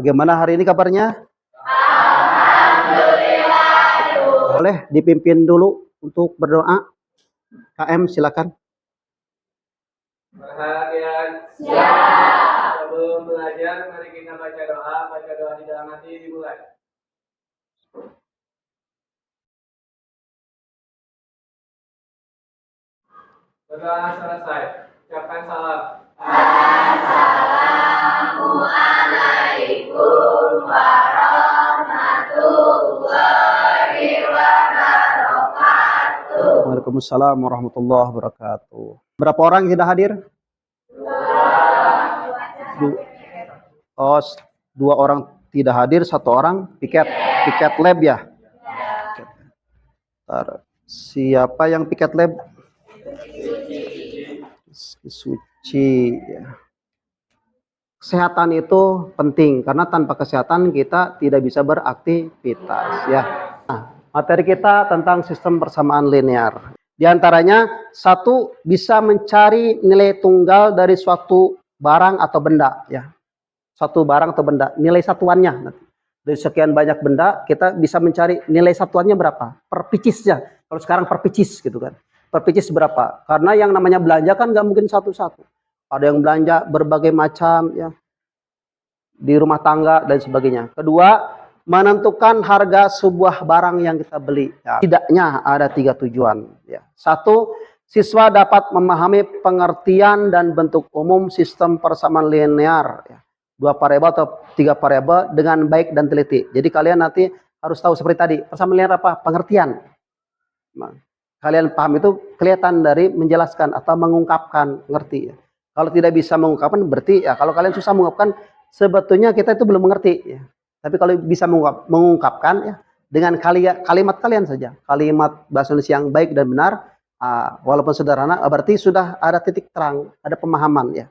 Bagaimana hari ini kabarnya? Boleh dipimpin dulu untuk berdoa. KM silakan. Perhatian. Siap. Sebelum belajar, mari kita baca doa. Baca doa di dalam hati dimulai. Berdoa selesai. Ucapkan salam. Assalamualaikum warahmatullahi wabarakatuh. Waalaikumsalam warahmatullahi wabarakatuh. Berapa orang yang tidak hadir? Oh, 2 orang tidak hadir, 1 orang piket lab ya. Siapa yang piket lab? Suci. Kesehatan itu penting karena tanpa kesehatan kita tidak bisa beraktivitas ya. Nah, materi kita tentang sistem persamaan linear. Di antaranya 1 bisa mencari nilai tunggal dari suatu barang atau benda ya. Suatu barang atau benda, nilai satuannya. Dari sekian banyak benda kita bisa mencari nilai satuannya berapa per picisnya. Kalau sekarang per picis gitu kan. Per picis berapa? Karena yang namanya belanja kan nggak mungkin satu-satu. Ada yang belanja berbagai macam ya, di rumah tangga dan sebagainya. Kedua, menentukan harga sebuah barang yang kita beli. Ya, tidaknya ada 3 tujuan. Ya. 1, siswa dapat memahami pengertian dan bentuk umum sistem persamaan linear. Ya. 2 variabel atau 3 variabel dengan baik dan teliti. Jadi kalian nanti harus tahu seperti tadi. Persamaan linear apa? Pengertian. Nah, kalian paham itu kelihatan dari menjelaskan atau mengungkapkan, ngerti ya. Kalau tidak bisa mengungkapkan berarti ya kalau kalian susah mengungkapkan sebetulnya kita itu belum mengerti ya. Tapi kalau bisa mengungkapkan ya dengan kalimat kalian saja, kalimat bahasa Indonesia yang baik dan benar, walaupun sederhana berarti sudah ada titik terang, ada pemahaman ya.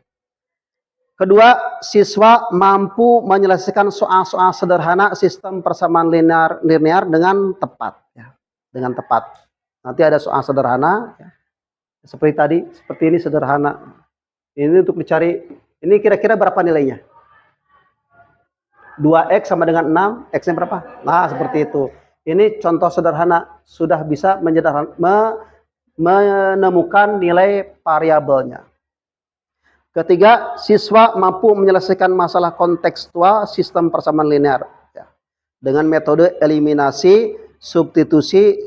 Kedua, siswa mampu menyelesaikan soal-soal sederhana sistem persamaan linear dengan tepat ya. Dengan tepat. Nanti ada soal sederhana ya. Seperti tadi, seperti ini sederhana. Ini untuk dicari, ini kira-kira berapa nilainya? 2x sama dengan 6, x-nya berapa? Nah, seperti itu. Ini contoh sederhana, sudah bisa menemukan nilai variabelnya. Ketiga, siswa mampu menyelesaikan masalah kontekstual sistem persamaan linear ya, dengan metode eliminasi, substitusi,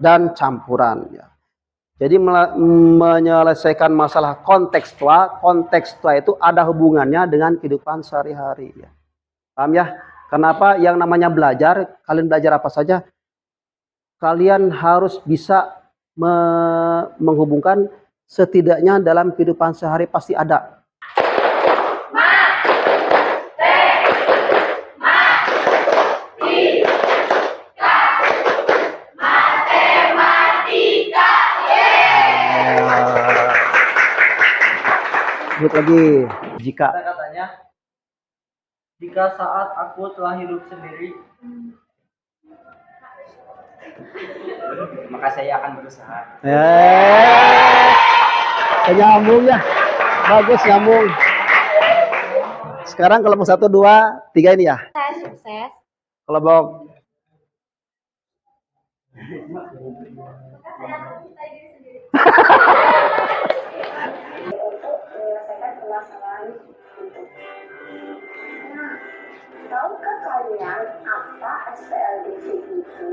dan campuran ya. Jadi menyelesaikan masalah kontekstual itu ada hubungannya dengan kehidupan sehari-hari ya. Paham ya? Kenapa yang namanya belajar, kalian belajar apa saja, kalian harus bisa menghubungkan setidaknya dalam kehidupan sehari pasti ada. Sebut lagi. Jika katanya, jika saat aku telah hidup sendiri, maka saya akan berusaha. Nyambung ya, bagus nyambung. Sekarang kelompok 1, 2, 3 ini ya. Saya sukses. Kelompok tahukah kalian apa SPLDV itu?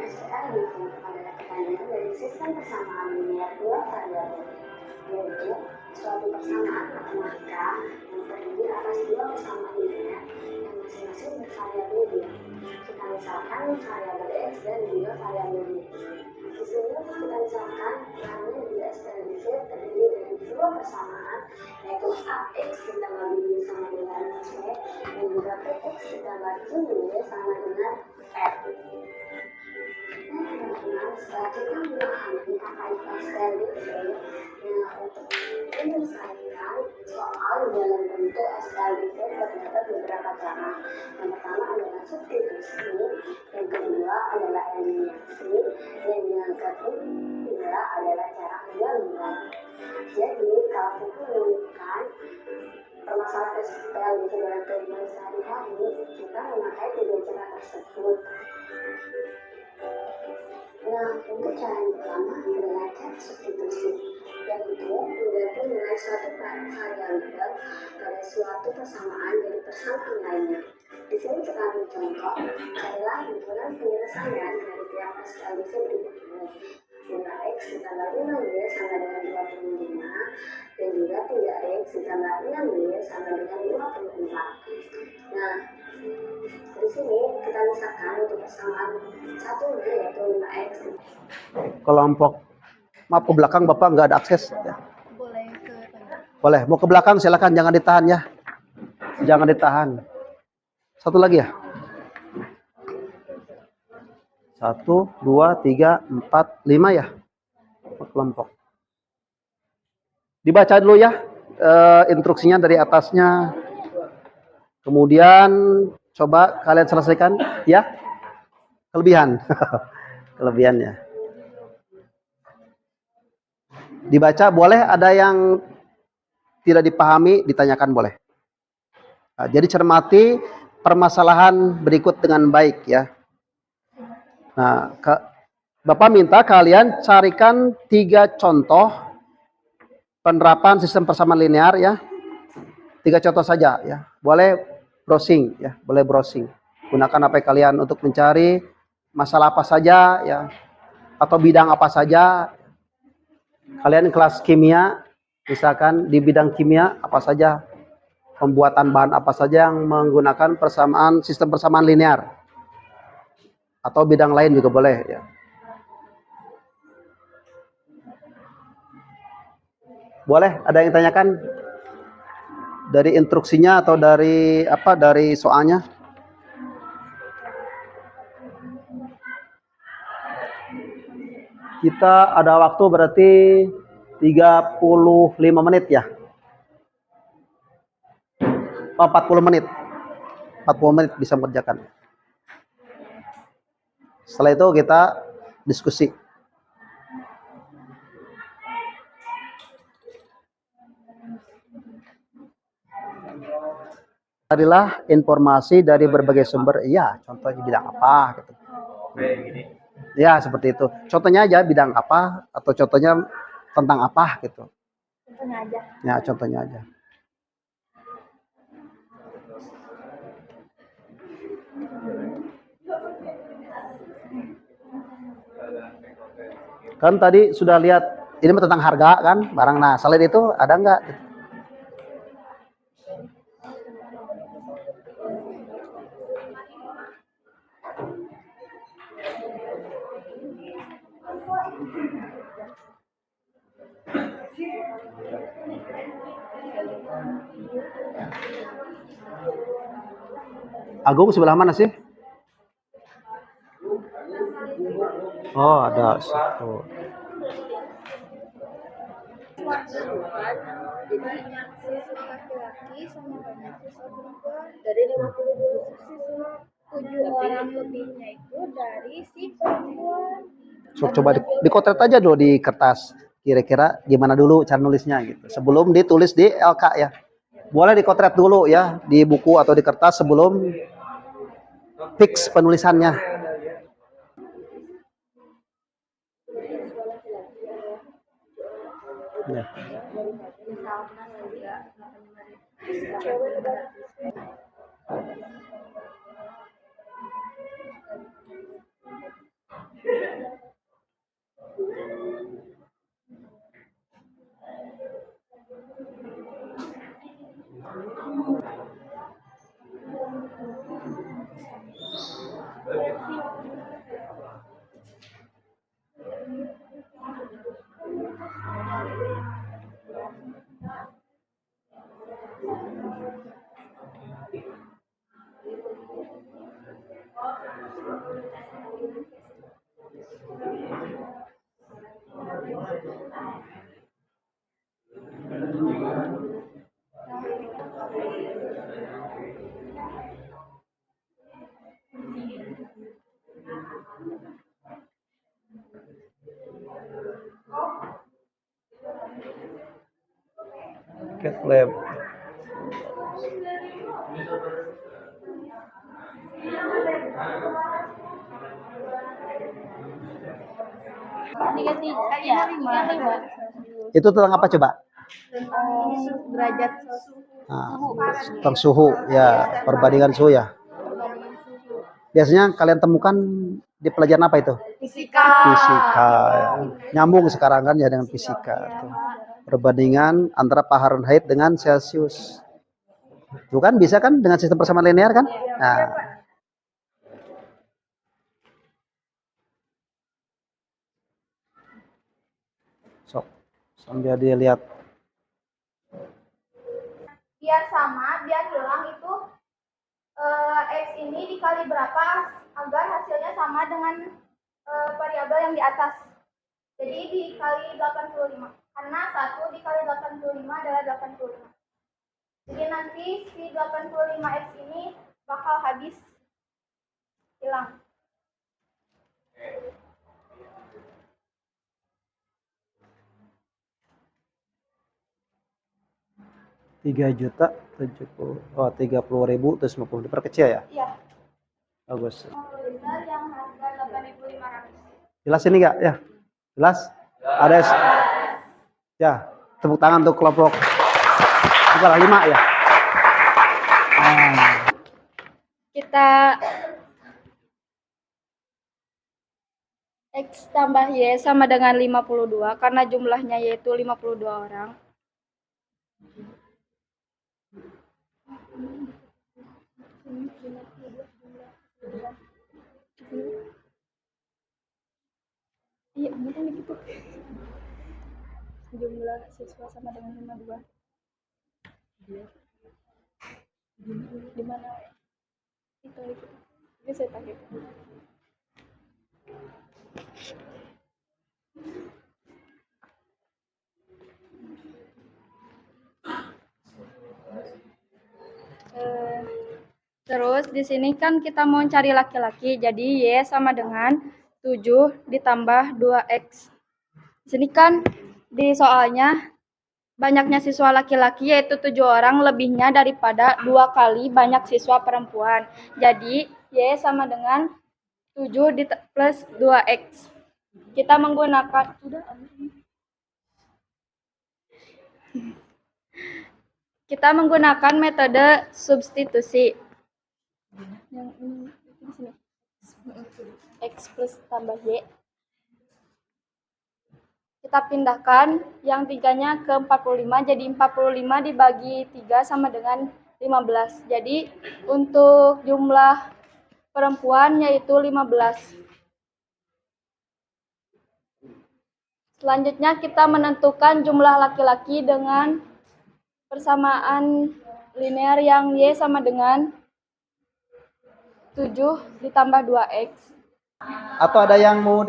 SPLDV adalah kepanjangan dari sistem persamaan linear 2 variabel, yaitu suatu persamaan matematika yang terdiri atas 2 persamaan linear yang masing-masing bervariabel dia. Kita misalkan variabel x dan juga variabel y. Di sini kita misalkan hanya di SPLDV terdiri dari 2 persamaan, yaitu ax ditambah b sama dengan c dan juga px ditambah q sama dengan f. Nah teman-teman, setelah kita memahami apa itu SPLDV, untuk menyelesaikan soal dalam bentuk SPLDV terdapat beberapa cara. Yang pertama adalah substitusi, yang kedua adalah eliminasi, dan yang ketiga adalah cara menggabungkan. Jadi kalau kita menemukan permasalahan SPL di dalam kehidupan sehari-hari, kita memakai tiga cara tersebut. Nah, untuk cara yang pertama adalah cara substitusi, yaitu mengganti nilai suatu variabel pada suatu persamaan dari persamaan lainnya. Di sini kita ambil contoh, carilah himpunan penyelesaian dari tiap SPLDC berikut ini. Nilai X ditambah 5Y sama dengan 25, dan juga 3X ditambah 6Y sama dengan 24. Nah, di sini kita misalkan untuk persamaan satunya yaitu 5X. Kelompok, maaf ke belakang Bapak nggak ada akses. Ya. Boleh ke tengah. Boleh, mau ke belakang silakan, jangan ditahan ya. Jangan ditahan. Satu lagi ya. 1, 2, 3, 4, 5 ya. Kelompok. Dibaca dulu ya instruksinya dari atasnya. Kemudian coba kalian selesaikan ya. Kelebihan. Kelebihannya. Dibaca boleh, ada yang tidak dipahami ditanyakan boleh. Nah, jadi cermati permasalahan berikut dengan baik ya. Nah, Bapak minta kalian carikan 3 contoh penerapan sistem persamaan linear ya. 3 contoh saja ya. Boleh browsing ya, boleh browsing. Gunakan HP kalian untuk mencari masalah apa saja ya, atau bidang apa saja. Kalian kelas kimia, misalkan di bidang kimia apa saja, pembuatan bahan apa saja yang menggunakan sistem persamaan linear. Atau bidang lain juga boleh ya. Boleh, ada yang tanyakan dari instruksinya atau dari dari soalnya? Kita ada waktu berarti 35 menit ya. Oh, 40 menit. 40 menit bisa mengerjakan. Setelah itu kita diskusi. Carilah informasi dari berbagai sumber. Iya, contohnya bidang apa gitu. Ya, seperti itu. Contohnya aja bidang apa atau contohnya tentang apa gitu. Contohnya aja. Ya, contohnya aja. Kan tadi sudah lihat ini tentang harga kan barang. Nah, selain itu ada nggak? Agung sebelah mana sih? Oh, ada satu. Siswa laki-laki sama banyak siswa perempuan. Dari 52 siswa, 7 orang lebihnya itu dari si perempuan. Coba dikotret aja dulu di kertas. Kira-kira gimana dulu cara nulisnya gitu. Sebelum ditulis di LK ya. Boleh dikotret dulu ya di buku atau di kertas sebelum fix penulisannya. Ya. Cat lab. Kayaknya 5. Itu tentang apa coba? Derajat Nah, tentang suhu ya, perbandingan suhu ya. Biasanya kalian temukan di pelajaran apa itu? fisika. Fisika. Ya. Nyambung sekarang kan ya dengan fisika. Tuh. Perbandingan antara Fahrenheit dengan Celcius. Itu kan bisa kan dengan sistem persamaan linear kan? Nah. Sok, sambil dia lihat. Biar sama, biar hilang itu X ini dikali berapa agar hasilnya sama dengan variabel yang di atas. Jadi dikali 85. Karena 1 dikali 85 adalah 85. Jadi nanti si 85X ini bakal habis hilang. $3.70.000 terus 50 diperkecil ya? Iya. Bagus. Liter yang harga 8.500. Jelas ini enggak ya? Jelas? Ada ya, tepuk tangan untuk kelompok kepala 5 ya. Kita X tambah Y sama dengan 52 karena jumlahnya yaitu 52 orang. Iya, benar gitu. Jumlah siswa sama dengan 52. Di mana? Itu. Bisa pakai. Terus di sini kan kita mau cari laki-laki, jadi Y sama dengan 7 ditambah 2X. Di sini kan di soalnya banyaknya siswa laki-laki yaitu 7 orang, lebihnya daripada 2 kali banyak siswa perempuan. Jadi Y sama dengan 7 plus 2X. Kita menggunakan metode substitusi. Yang ini di sini. X plus tambah Y. Kita pindahkan yang 3-nya ke 45, jadi 45 dibagi 3 sama dengan 15. Jadi untuk jumlah perempuan yaitu 15. Selanjutnya kita menentukan jumlah laki-laki dengan persamaan linear yang Y sama dengan 7 ditambah 2X. Atau ada yang mau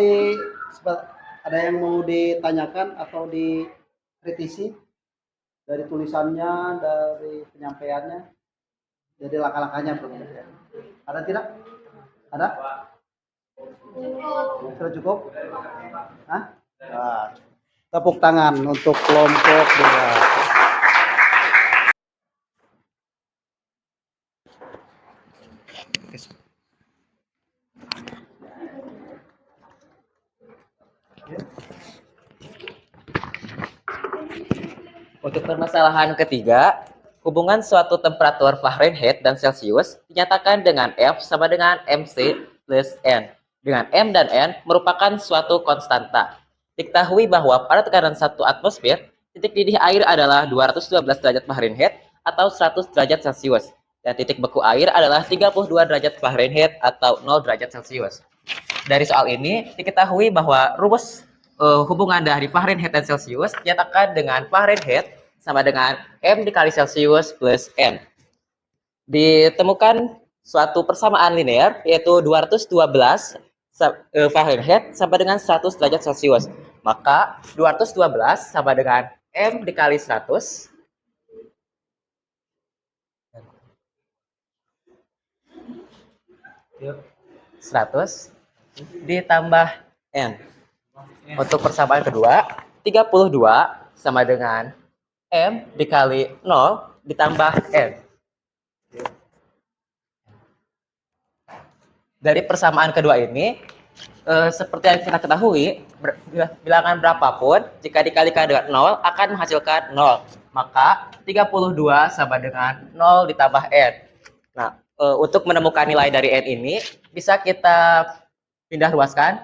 ditanyakan atau dikritisi dari tulisannya, dari penyampaiannya, dari langkah-langkahnya ya. Ada tidak? Ada? Sudah cukup? Hah? Nah, tepuk tangan untuk kelompok 2. Untuk permasalahan ketiga, hubungan suatu temperatur Fahrenheit dan Celcius dinyatakan dengan F sama dengan MC plus N. Dengan M dan N merupakan suatu konstanta. Diketahui bahwa pada tekanan 1 atmosfer, titik didih air adalah 212 derajat Fahrenheit atau 100 derajat Celcius. Dan titik beku air adalah 32 derajat Fahrenheit atau 0 derajat Celcius. Dari soal ini, diketahui bahwa rumus hubungan dari Fahrenheit dan Celcius dinyatakan dengan Fahrenheit sama dengan M dikali Celcius plus N. Ditemukan suatu persamaan linear yaitu 212 Fahrenheit sama dengan 100 derajat Celcius. Maka 212 sama dengan M dikali 100 ditambah N. Untuk persamaan kedua, 32 sama dengan M dikali 0 ditambah N. Dari persamaan kedua ini, Seperti yang kita ketahui, bilangan berapapun jika dikalikan dengan 0 akan menghasilkan 0. Maka 32 sama dengan 0 ditambah n. Nah, untuk menemukan nilai dari n ini bisa kita pindah ruaskan.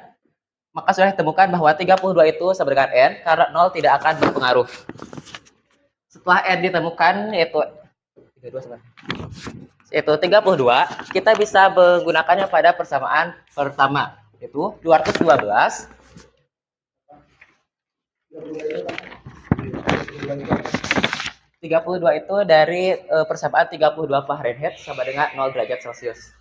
Maka sudah ditemukan bahwa 32 itu sama dengan n karena 0 tidak akan berpengaruh. Setelah n ditemukan yaitu 32, kita bisa menggunakannya pada persamaan pertama, yaitu 212 32 itu dari persamaan 32 Fahrenheit sama dengan 0 derajat Celcius.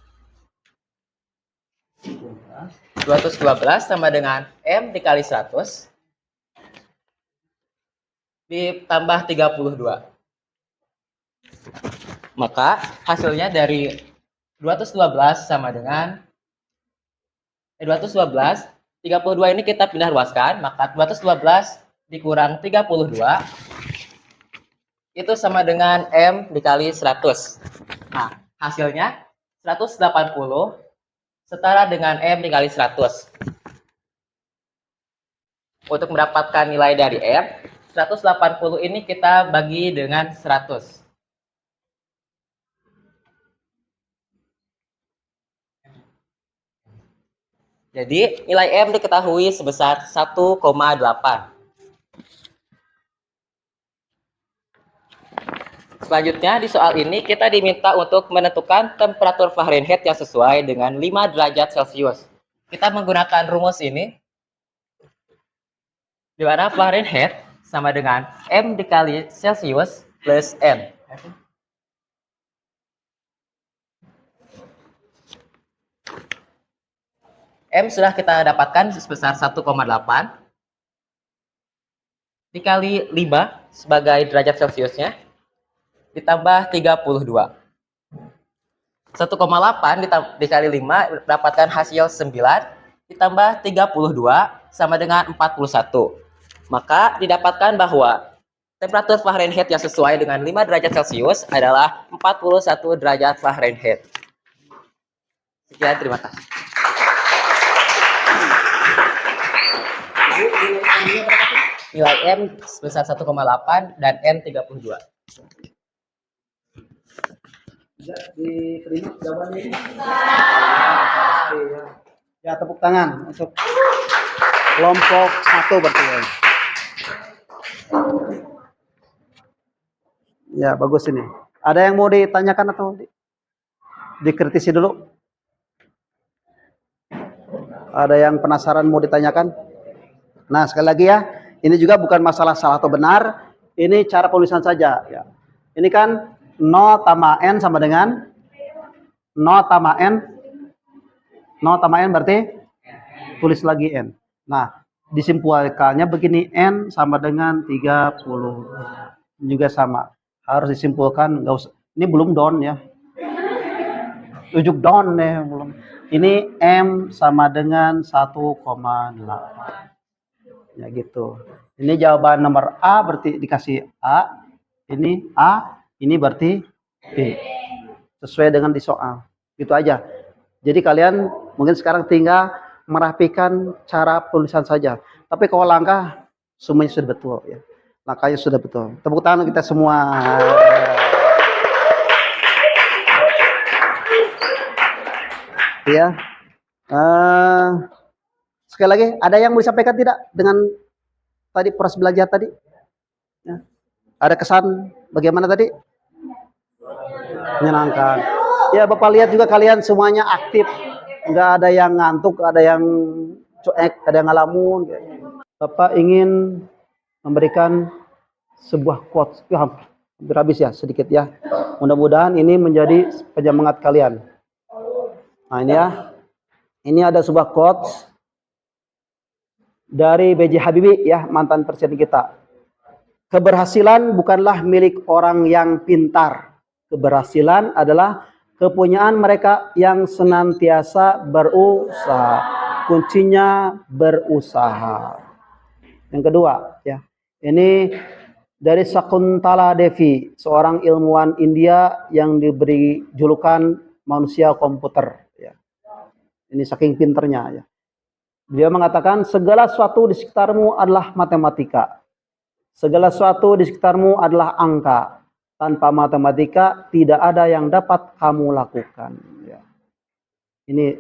212 sama dengan M dikali 100 ditambah 32. Maka hasilnya dari 212 sama dengan 212, 32 ini kita pindah luaskan, maka 212 dikurang 32 itu sama dengan M dikali 100. Nah, hasilnya 180 setara dengan M dikali 100. Untuk mendapatkan nilai dari M, 180 ini kita bagi dengan 100. Jadi, nilai M diketahui sebesar 1,8. Selanjutnya, di soal ini kita diminta untuk menentukan temperatur Fahrenheit yang sesuai dengan 5 derajat Celcius. Kita menggunakan rumus ini, di mana Fahrenheit sama dengan M dikali Celcius plus N. M sudah kita dapatkan sebesar 1,8 dikali 5 sebagai derajat Celciusnya ditambah 32. 1,8 dikali 5 dapatkan hasil 9 ditambah 32 sama dengan 41. Maka didapatkan bahwa temperatur Fahrenheit yang sesuai dengan 5 derajat Celcius adalah 41 derajat Fahrenheit. Sekian, terima kasih. Nilai M sebesar 1,8 dan N 32. Diterima jawabannya. Ya, tepuk tangan untuk kelompok 1 berarti ya. Ya, bagus ini. Ada yang mau ditanyakan atau dikritisi dulu? Ada yang penasaran mau ditanyakan? Nah, sekali lagi ya, ini juga bukan masalah salah atau benar, ini cara penulisan saja ya. Ini kan 0 tambah N sama dengan 0 tambah N. 0 tambah N berarti tulis lagi N. Nah, disimpulkannya begini, N sama dengan 30. Ini juga sama. Harus disimpulkan, enggak usah. Ini belum down ya. Ujuk down nih belum. Ini M sama dengan 1,8. Ya gitu. Ini jawaban nomor A berarti dikasih A. Ini A, ini berarti B. Sesuai dengan di soal. Gitu aja. Jadi kalian mungkin sekarang tinggal merapikan cara penulisan saja. Tapi kalau langkah semuanya sudah betul ya. Langkahnya sudah betul. Tepuk tangan kita semua. Ya. Sekali lagi, ada yang mau disampaikan tidak dengan tadi proses belajar tadi? Ya. Ada kesan bagaimana tadi? Menyenangkan. Ya, Bapak lihat juga kalian semuanya aktif. Enggak ada yang ngantuk, ada yang cuek, ada yang ngalamun. Bapak ingin memberikan sebuah quotes. Ya, hampir habis ya, sedikit ya. Mudah-mudahan ini menjadi penyemangat kalian. Nah, ini ya. Ini ada sebuah quotes dari B.J. Habibie ya, mantan presiden kita. Keberhasilan bukanlah milik orang yang pintar. Keberhasilan adalah kepunyaan mereka yang senantiasa berusaha. Kuncinya berusaha. Yang kedua ya, ini dari Sakuntala Devi, seorang ilmuwan India yang diberi julukan manusia komputer ya. Ini saking pinternya ya. Dia mengatakan segala sesuatu di sekitarmu adalah matematika. Segala sesuatu di sekitarmu adalah angka. Tanpa matematika tidak ada yang dapat kamu lakukan. Ya. Ini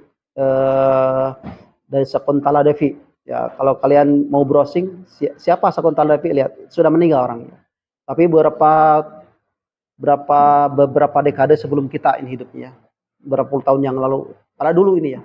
dari Sakuntala Devi. Ya, kalau kalian mau browsing, siapa Sakuntala Devi, lihat sudah meninggal orangnya. Tapi beberapa dekade sebelum kita ini hidupnya, berapa puluh tahun yang lalu. Pada dulu ini ya.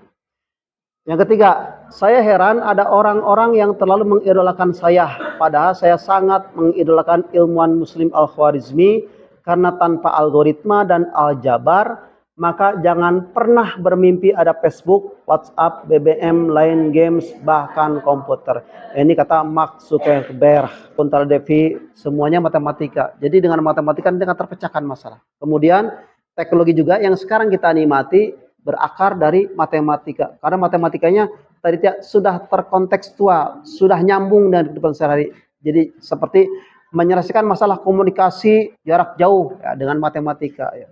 Yang ketiga, saya heran ada orang-orang yang terlalu mengidolakan saya, padahal saya sangat mengidolakan ilmuwan Muslim Al-Khwarizmi, karena tanpa algoritma dan aljabar, maka jangan pernah bermimpi ada Facebook, WhatsApp, BBM, Line, games, bahkan komputer. Ini kata Mark Zuckerberg. Sakuntala Devi, semuanya matematika. Jadi dengan matematika kita terpecahkan masalah. Kemudian teknologi juga yang sekarang kita nikmati berakar dari matematika. Karena matematikanya tadi sudah terkontekstual, sudah nyambung dengan kehidupan sehari-hari. Jadi seperti menyelesaikan masalah komunikasi jarak jauh ya, dengan matematika. Ya.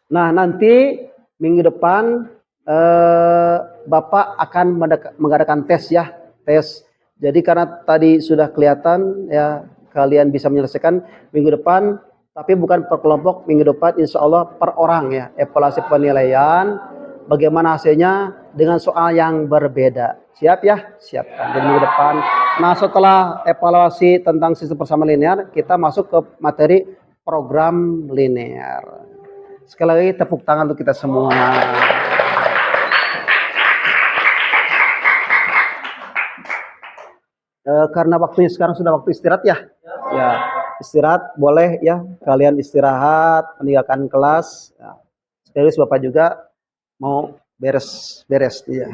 Nah nanti minggu depan Bapak akan mengadakan tes ya, tes. Jadi karena tadi sudah kelihatan ya kalian bisa menyelesaikan minggu depan, tapi bukan per kelompok, minggu depan insya Allah per orang ya, evaluasi penilaian, bagaimana hasilnya dengan soal yang berbeda. Siap ya? Siapkan. Jadi minggu depan. Nah setelah evaluasi tentang sistem persamaan linear, kita masuk ke materi program linear. Sekali lagi tepuk tangan untuk kita semua. Karena waktunya sekarang sudah waktu istirahat ya. Ya, istirahat boleh ya. Kalian istirahat, meninggalkan kelas. Ya. Sekaligus Bapak juga mau beres-beres ya.